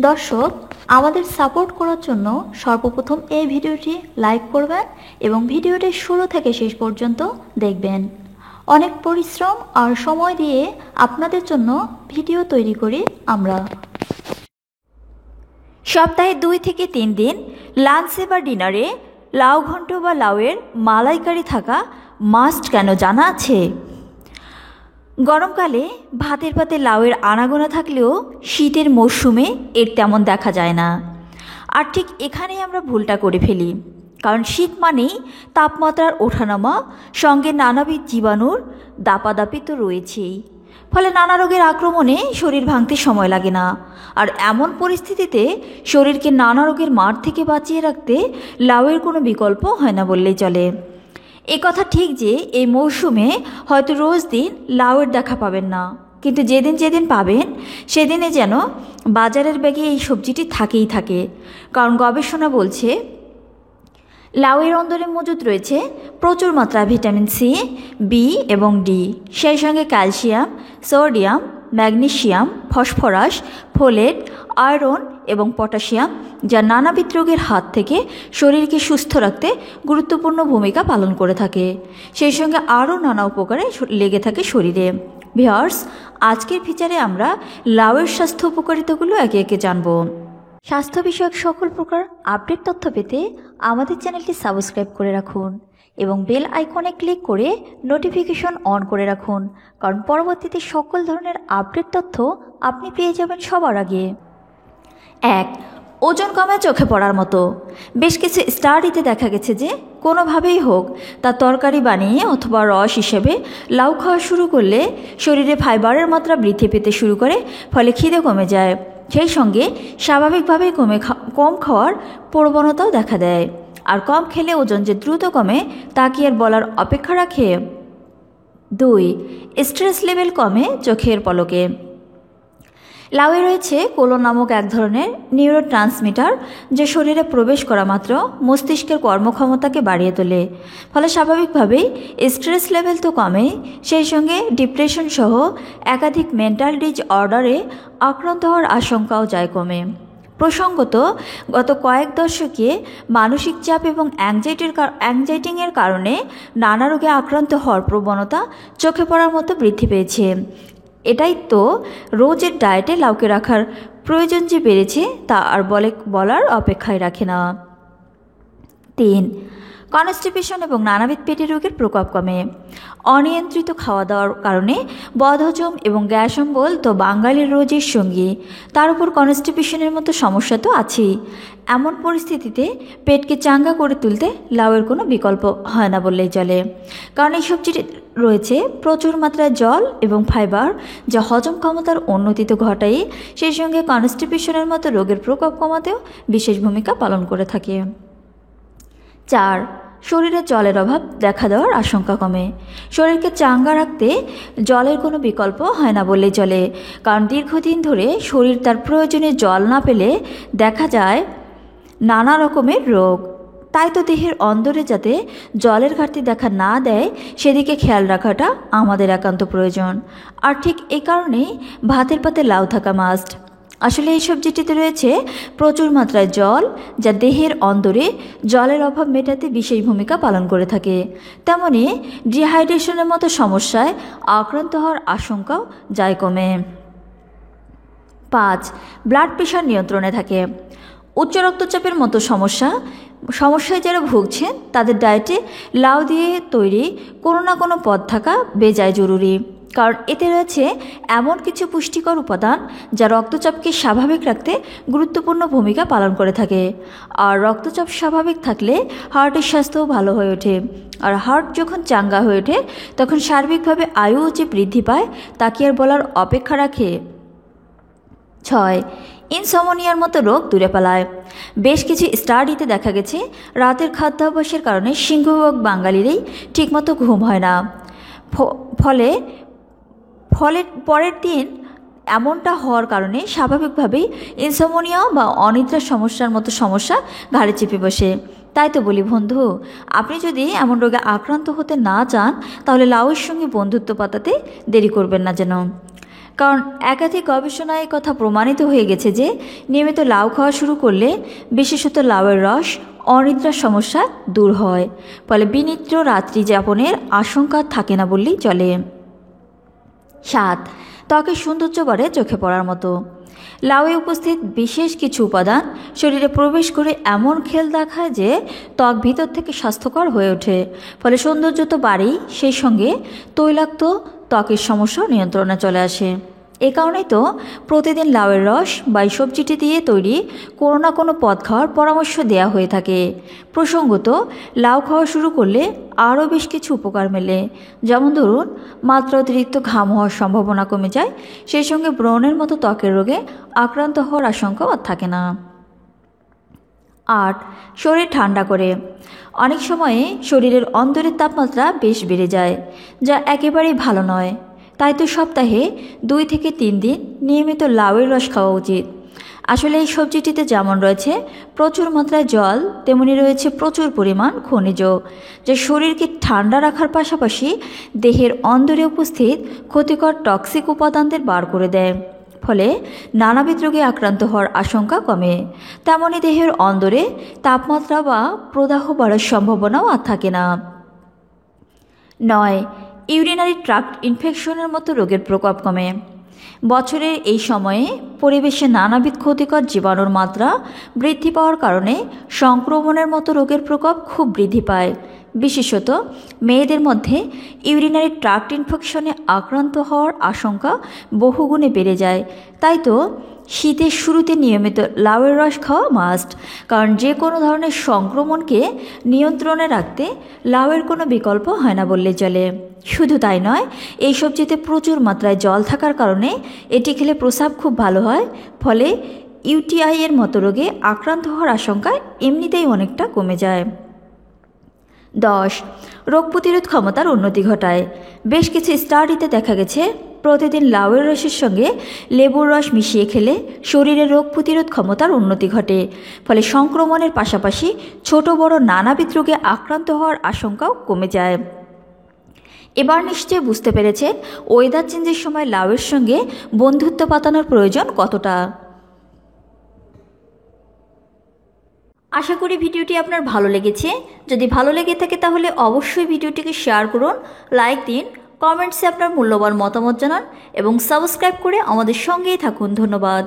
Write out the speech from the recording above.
দর্শক, আমাদের সাপোর্ট করার জন্য সর্বপ্রথম এই ভিডিওটি লাইক করবেন এবং ভিডিওটি শুরু থেকে শেষ পর্যন্ত দেখবেন। অনেক পরিশ্রম আর সময় দিয়ে আপনাদের জন্য ভিডিও তৈরি করি আমরা। সপ্তাহে 2 থেকে 3 দিন লাঞ্চে বা ডিনারে লাউ ঘন্ট বা লাউয়ের মালাইকারি থাকা মাস্ট কেন জানা আছে? গরমকালে ভাতের পাতে লাউয়ের আনাগোনা থাকলেও শীতের মরশুমে এর তেমন দেখা যায় না। আর ঠিক এখানেই আমরা ভুলটা করে ফেলি, কারণ শীত মানেই তাপমাত্রার ওঠানামা, সঙ্গে নানাবিধ জীবাণুর দাপাদাপি তো রয়েছেই। ফলে নানা রোগের আক্রমণে শরীর ভাঙতে সময় লাগে না। আর এমন পরিস্থিতিতে শরীরকে নানা রোগের মার থেকে বাঁচিয়ে রাখতে লাউয়ের কোনো বিকল্প হয় না বললেই চলে। এ কথা ঠিক যে এই মৌসুমে হয়তো রোজ দিন লাউয়ের দেখা পাবেন না, কিন্তু যেদিন যেদিন পাবেন সেদিনে যেন বাজারের ব্যাগে এই সবজিটি থাকেই থাকে। কারণ গবেষণা বলছে লাউয়ের অন্দরে মজুদ রয়েছে প্রচুর মাত্রায় ভিটামিন সি, বি এবং ডি, সেই সঙ্গে calcium, sodium, magnesium, phosphorus, folate, iron এবং পটাশিয়াম, যা নানাবিধ রোগের হাত থেকে শরীরকে সুস্থ রাখতে গুরুত্বপূর্ণ ভূমিকা পালন করে থাকে। সেই সঙ্গে আরও নানা উপকারে লেগে থাকে শরীরে। ভিউয়ার্স, আজকের ফিচারে আমরা লাউয়ের স্বাস্থ্য উপকারিতাগুলো একে একে জানব। স্বাস্থ্য বিষয়ক সকল প্রকার আপডেট তথ্য পেতে আমাদের চ্যানেলটি সাবস্ক্রাইব করে রাখুন এবং বেল আইকনে ক্লিক করে নোটিফিকেশন অন করে রাখুন, কারণ পরবর্তীতে সকল ধরনের আপডেট তথ্য আপনি পেয়ে যাবেন সবার আগে। 1. ওজন কমে চোখে পড়ার মতো। বেশ কিছু স্টাডিতে দেখা গেছে যে কোনোভাবেই হোক তা তরকারি বানিয়ে অথবা রস হিসেবে লাউ খাওয়া শুরু করলে শরীরে ফাইবারের মাত্রা বৃদ্ধি পেতে শুরু করে, ফলে খিদে কমে যায়। সেই সঙ্গে স্বাভাবিকভাবেই কম খাওয়ার প্রবণতাও দেখা দেয়। আর কম খেলে ওজন যে দ্রুত কমে তা কি আর বলার অপেক্ষা রাখে? 2. স্ট্রেস লেভেল কমে চোখের পলকে। লাউয়ে রয়েছে কোলন নামক এক ধরনের নিউরোট্রান্সমিটার, যে শরীরে প্রবেশ করা মাত্র মস্তিষ্কের কর্মক্ষমতাকে বাড়িয়ে তোলে। ফলে স্বাভাবিকভাবেই স্ট্রেস লেভেল তো কমে, সেই সঙ্গে ডিপ্রেশন সহ একাধিক মেন্টাল ডিসঅর্ডারে আক্রান্ত হওয়ার আশঙ্কাও যায় কমে। প্রসঙ্গত, গত কয়েক দশকে মানসিক চাপ এবং অ্যাংজাইটিংয়ের কারণে নানা রোগে আক্রান্ত হওয়ার প্রবণতা চোখে পড়ার মতো বৃদ্ধি পেয়েছে। এটাই তো রোজের ডায়েটে লাউকে রাখার প্রয়োজন যে বেড়েছে তা আর বলার অপেক্ষায় রাখে না। 3. কনস্টিপেশন এবং নানাবিধ পেটের রোগের প্রকোপ কমে। অনিয়ন্ত্রিত খাওয়া দাওয়ার কারণে বদহজম এবং গ্যাস অম্বল তো বাঙালির রোজের সঙ্গী, তার উপর কনস্টিপেশনের মতো সমস্যা তো আছেই। এমন পরিস্থিতিতে পেটকে চাঙ্গা করে তুলতে লাউয়ের কোনো বিকল্প হয় না বললেই চলে, কারণ এই সবজিটি রয়েছে প্রচুর মাত্রায় জল এবং ফাইবার, যা হজম ক্ষমতার উন্নতি তো ঘটায়, সেই সঙ্গে কনস্টিপেশনের মতো রোগের প্রকোপ কমাতেও বিশেষ ভূমিকা পালন করে থাকে। 4. শরীরে জলের অভাব দেখা দেওয়ার আশঙ্কা কমে। শরীরকে চাঙ্গা রাখতে জলের কোনো বিকল্প হয় না বললেই চলে, কারণ দীর্ঘদিন ধরে শরীর তার প্রয়োজনে জল না পেলে দেখা যায় নানা রকমের রোগ। তাই তো দেহের অন্দরে যাতে জলের ঘাটতি দেখা না দেয় সেদিকে খেয়াল রাখাটা আমাদের একান্ত প্রয়োজন। আর ঠিক এই কারণেই ভাতের পাতে লাউ থাকা মাস্ট। আসলে এই সবজিটিতে রয়েছে প্রচুর মাত্রায় জল, যা দেহের অন্দরে জলের অভাব মেটাতে বিশেষ ভূমিকা পালন করে থাকে। তেমনি ডিহাইড্রেশনের মতো সমস্যায় আক্রান্ত হওয়ার আশঙ্কাও যায় কমে। 5. ব্লাড প্রেশার নিয়ন্ত্রণে থাকে। উচ্চ রক্তচাপের মতো সমস্যায় যারা ভুগছেন তাদের ডায়েটে লাউ দিয়ে তৈরি কোনো না কোনো পদ থাকা বেজায় জরুরি, কারণ এতে রয়েছে এমন কিছু পুষ্টিকর উপাদান যা রক্তচাপকে স্বাভাবিক রাখতে গুরুত্বপূর্ণ ভূমিকা পালন করে থাকে। আর রক্তচাপ স্বাভাবিক থাকলে হার্টের স্বাস্থ্যও ভালো হয়ে ওঠে। আর হার্ট যখন চাঙ্গা হয়ে ওঠে তখন সার্বিকভাবে আয়ু যে বৃদ্ধি পায় তা কি আর বলার অপেক্ষা রাখে? 6. ইনসমনিয়ার মতো রোগ দূরে পালায়। বেশ কিছু স্টাডিতে দেখা গেছে রাতের খাদ্যাভ্যাসের কারণে সিংহভাগ বাঙালিরই ঠিকমতো ঘুম হয় না। ফলে পরের দিন এমনটা হওয়ার কারণে স্বাভাবিকভাবেই ইনসমনিয়া বা অনিদ্রার সমস্যার মতো সমস্যা ঘাড়ে চেপে বসে। তাই তো বলি বন্ধু, আপনি যদি এমন রোগে আক্রান্ত হতে না চান তাহলে লাউয়ের সঙ্গে বন্ধুত্ব পাতাতে দেরি করবেন না যেন। কারণ একাধিক গবেষণায় কথা প্রমাণিত হয়ে গেছে যে নিয়মিত লাউ খাওয়া শুরু করলে বিশেষত লাউয়ের রস অনিদ্রার সমস্যা দূর হয়, ফলে বিনিদ্র রাত্রি যাপনের আশঙ্কা থাকে না বললেই চলে। 7. ত্বকের সৌন্দর্য বাড়ে চোখে পড়ার মতো। লাউয়ে উপস্থিত বিশেষ কিছু উপাদান শরীরে প্রবেশ করে এমন খেল দেখায় যে ত্বক ভিতর থেকে স্বাস্থ্যকর হয়ে ওঠে, ফলে সৌন্দর্য তো বাড়েই, সেই সঙ্গে তৈলাক্ত ত্বকের সমস্যা নিয়ন্ত্রণে চলে আসে। এ কারণেই তো প্রতিদিন লাউয়ের রস বা এই সবজিটি দিয়ে তৈরি কোনো না কোনো পদ খাওয়ার পরামর্শ দেওয়া হয়ে থাকে। প্রসঙ্গত, লাউ খাওয়া শুরু করলে আরও বেশ কিছু উপকার মেলে, যেমন ধরুন মাত্রা অতিরিক্ত ঘাম হওয়ার সম্ভাবনা কমে যায়, সেই সঙ্গে ব্রণের মতো ত্বকের রোগে আক্রান্ত হওয়ার আশঙ্কাও আর থাকে না। 8. শরীর ঠান্ডা করে। অনেক সময়ে শরীরের অন্দরের তাপমাত্রা বেশ বেড়ে যায়, যা একেবারেই ভালো নয়। তাই তো সপ্তাহে 2 থেকে 3 দিন নিয়মিত লাউয়ের রস খাওয়া উচিত। আসলে এই সবজিটিতে যেমন রয়েছে প্রচুর মাত্রায় জল, তেমনি রয়েছে প্রচুর পরিমাণ খনিজ, যা শরীরকে ঠান্ডা রাখার পাশাপাশি দেহের অন্দরে উপস্থিত ক্ষতিকর টক্সিক উপাদানদের বার করে দেয়, ফলে নানাবিধ রোগে আক্রান্ত হওয়ার আশঙ্কা কমে। তেমনি দেহের অন্দরে তাপমাত্রা বা প্রদাহ বাড়ার সম্ভাবনাও আর থাকে না। 9. ইউরিনারি ট্র্যাক্ট ইনফেকশনের মতো রোগের প্রকোপ কমে। বছরের এই সময়ে পরিবেশে নানাবিধ ক্ষতিকর জীবাণুর মাত্রা বৃদ্ধি পাওয়ার কারণে সংক্রমণের মতো রোগের প্রকোপ খুব বৃদ্ধি পায়। বিশেষত মেয়েদের মধ্যে ইউরিনারি ট্র্যাক্ট ইনফেকশনে আক্রান্ত হওয়ার আশঙ্কা বহুগুণে বেড়ে যায়। তাই তো শীতের শুরুতে নিয়মিত লাউয়ের রস খাওয়া মাস্ট, কারণ যে কোনো ধরনের সংক্রমণকে নিয়ন্ত্রণে রাখতে লাউয়ের কোনো বিকল্প হয় না বললে চলে। শুধু তাই নয়, এই সবজিতে প্রচুর মাত্রায় জল থাকার কারণে এটি খেলে প্রস্রাব খুব ভালো হয়, ফলে ইউটিআই এর মতো রোগে আক্রান্ত হওয়ার আশঙ্কা এমনিতেই অনেকটা কমে যায়। 10. রোগ প্রতিরোধ ক্ষমতার উন্নতি ঘটায়। বেশ কিছু স্টাডিতে দেখা গেছে প্রতিদিন লাউয়ের রসের সঙ্গে লেবুর রস মিশিয়ে খেলে শরীরে রোগ প্রতিরোধ ক্ষমতার উন্নতি ঘটে, ফলে সংক্রমণের পাশাপাশি ছোট বড় নানাবিধ রোগে আক্রান্ত হওয়ার আশঙ্কাও কমে যায়। এবার নিশ্চয়ই বুঝতে পেরেছেন ওয়েদার চেঞ্জের সময় লাউয়ের সঙ্গে বন্ধুত্ব পাতানোর প্রয়োজন কতটা। আশা করি ভিডিওটি আপনার ভালো লেগেছে। যদি ভালো লেগে থাকে তাহলে অবশ্যই ভিডিওটিকে শেয়ার করুন, লাইক দিন, কমেন্টসে আপনার মূল্যবান মতামত জানান এবং সাবস্ক্রাইব করে আমাদের সঙ্গেই থাকুন। ধন্যবাদ।